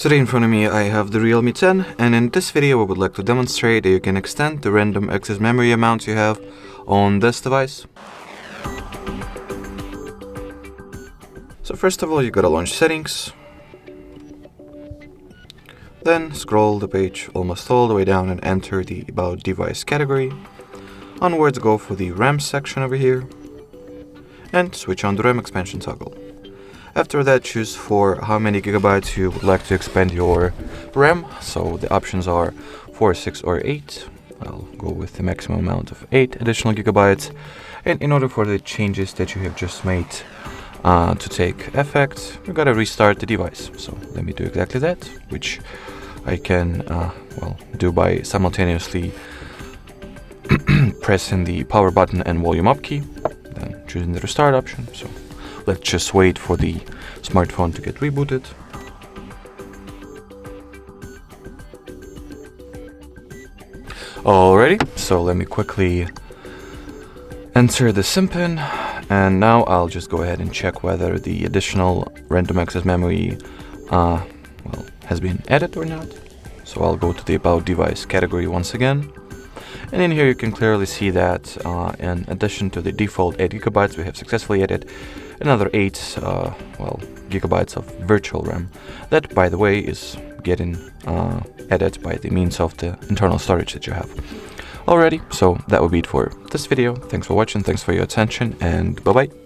Today in front of me I have the Realme 10, and in this video I would like to demonstrate that you can extend the random access memory amount you have on this device. So first of all, you gotta launch settings, then scroll the page almost all the way down and enter the about device category. Onwards, go for the RAM section over here and switch on the RAM expansion toggle. After that, choose for how many gigabytes you would like to expand your RAM. So the options are 4, 6 or 8. I'll go with the maximum amount of 8 additional gigabytes. And in order for the changes that you have just made to take effect, you gotta restart the device. So let me do exactly that, which I can do by simultaneously pressing the power button and volume up key, then choosing the restart option. So let's just wait for the smartphone to get rebooted. Alrighty, so let me quickly enter the SIM pin, and now I'll just go ahead and check whether the additional random access memory has been added or not. So I'll go to the About Device category once again. And in here you can clearly see that in addition to the default 8 gigabytes, we have successfully added another 8 gigabytes of virtual RAM. That, by the way, is getting added by the means of the internal storage that you have. Alrighty, so that will be it for this video. Thanks for watching, thanks for your attention, and bye-bye.